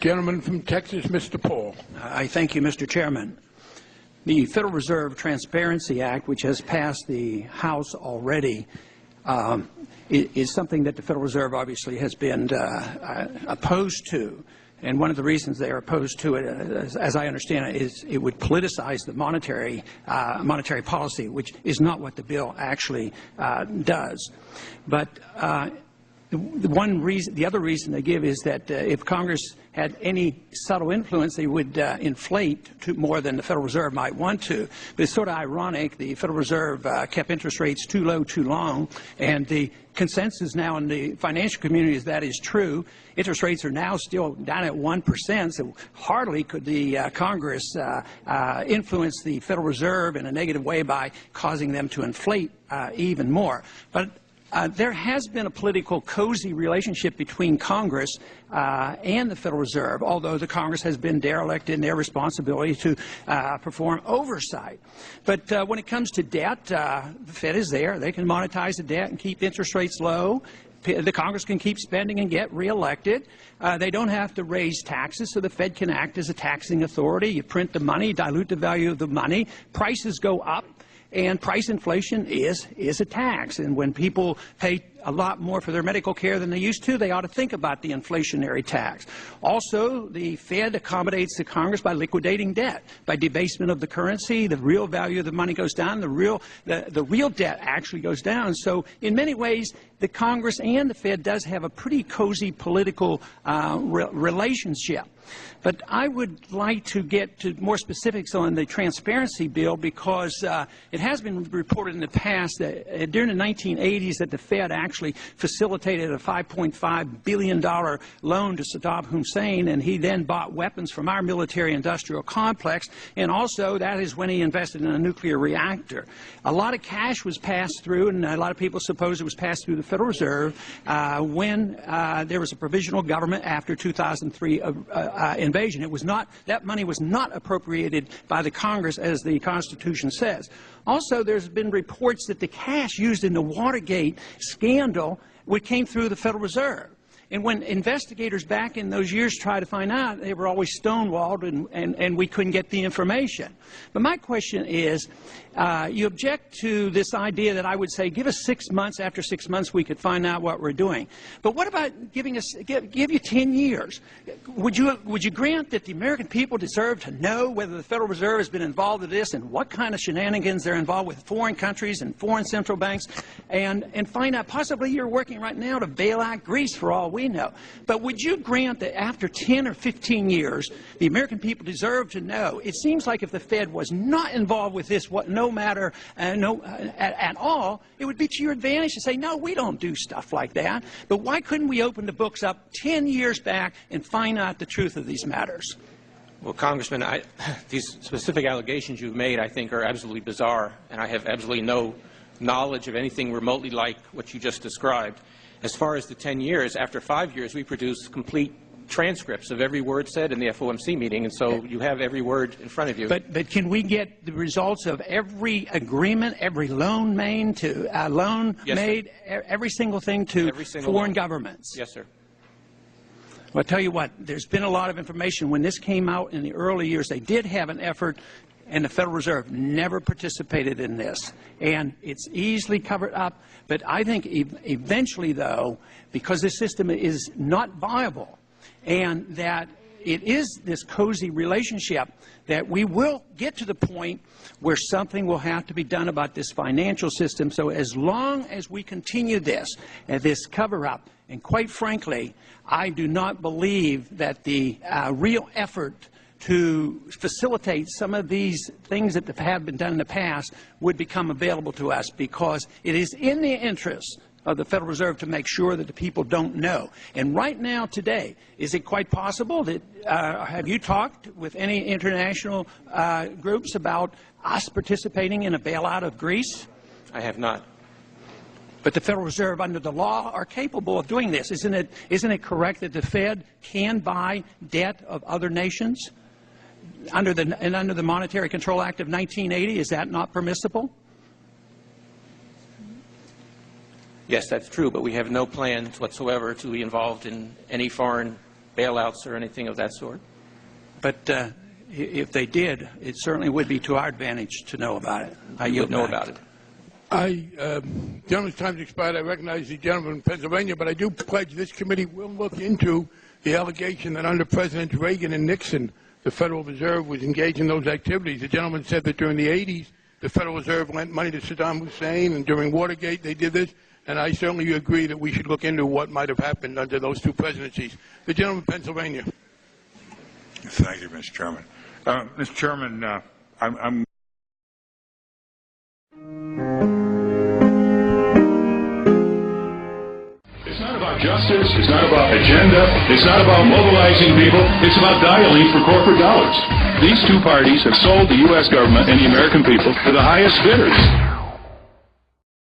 Gentleman from Texas, Mr. Paul. I thank you, Mr. Chairman. The Federal Reserve Transparency Act, which has passed the House already, is something that the Federal Reserve obviously has been opposed to. And one of the reasons they are opposed to it, as I understand it, is it would politicize the monetary policy, which is not what the bill actually does. But the other reason they give is that if Congress had any subtle influence, they would inflate more than the Federal Reserve might want to. But it's sort of ironic. The Federal Reserve kept interest rates too low too long, and the consensus now in the financial community is that is true. Interest rates are now still down at 1%, so hardly could the Congress influence the Federal Reserve in a negative way by causing them to inflate even more. But there has been a political cozy relationship between Congress and the Federal Reserve, although the Congress has been derelict in their responsibility to perform oversight. But when it comes to debt, the Fed is there. They can monetize the debt and keep interest rates low. The Congress can keep spending and get reelected. They don't have to raise taxes, so the Fed can act as a taxing authority. You print the money, dilute the value of the money. Prices go up. And price inflation is a tax. And when people pay a lot more for their medical care than they used to, they ought to think about the inflationary tax. Also, the Fed accommodates the Congress by liquidating debt. By debasement of the currency, the real value of the money goes down, the real debt actually goes down. So in many ways, the Congress and the Fed does have a pretty cozy political relationship. But I would like to get to more specifics on the transparency bill, because it has been reported in the past that during the 1980s that the Fed actually facilitated a $5.5 billion loan to Saddam Hussein, and he then bought weapons from our military-industrial complex, and also that is when he invested in a nuclear reactor. A lot of cash was passed through, and a lot of people suppose it was passed through the Federal Reserve when there was a provisional government after 2003 invasion. It was not, that money was not appropriated by the Congress as the Constitution says. Also, there's been reports that the cash used in the Watergate scandal came through the Federal Reserve. And when investigators back in those years tried to find out, they were always stonewalled, and we couldn't get the information. But my question is, you object to this idea that I would say, give us 6 months. After 6 months, we could find out what we're doing. But what about giving us, give you 10 years? Would you grant that the American people deserve to know whether the Federal Reserve has been involved in this and what kind of shenanigans they're involved with foreign countries and foreign central banks, and find out? Possibly you're working right now to bail out Greece for all we know. But would you grant that after 10 or 15 years, the American people deserve to know? It seems like if the Fed was not involved with this, at all, it would be to your advantage to say, no, we don't do stuff like that. But why couldn't we open the books up 10 years back and find out the truth of these matters? Well, Congressman, these specific allegations you've made, I think, are absolutely bizarre, and I have absolutely no knowledge of anything remotely like what you just described. As far as the 10 years, after 5 years, we produce complete transcripts of every word said in the FOMC meeting, and so you have every word in front of you. But can we get the results of every agreement, every loan made to Yes, made, every single thing to foreign governments? Yes, sir. Well, I'll tell you what, there's been a lot of information. When this came out in the early years, they did have an effort, and the Federal Reserve never participated in this. And it's easily covered up. But I think eventually, though, because this system is not viable, and that it is this cozy relationship, that we will get to the point where something will have to be done about this financial system. So as long as we continue this cover-up, and quite frankly, I do not believe that the real effort to facilitate some of these things that have been done in the past would become available to us, because it is in the interest of the Federal Reserve to make sure that the people don't know. And right now, today, is it quite possible that, have you talked with any international groups about us participating in a bailout of Greece? I have not. But the Federal Reserve, under the law, are capable of doing this. Isn't it correct that the Fed can buy debt of other nations under the Monetary Control Act of 1980? Is that not permissible? Yes, that's true, but we have no plans whatsoever to be involved in any foreign bailouts or anything of that sort. But if they did, it certainly would be to our advantage to know about it. You would know about it. Gentleman's time's expired. I recognize the gentleman from Pennsylvania, but I do pledge this committee will look into the allegation that under Presidents Reagan and Nixon, the Federal Reserve was engaged in those activities. The gentleman said that during the 80s, the Federal Reserve lent money to Saddam Hussein, and during Watergate they did this, and I certainly agree that we should look into what might have happened under those two presidencies. The gentleman from Pennsylvania. Thank you, Mr. Chairman. Mr. Chairman, I'm It's not about justice, it's not about agenda, it's not about mobilizing people, it's about dialing for corporate dollars. These two parties have sold the U.S. government and the American people to the highest bidders.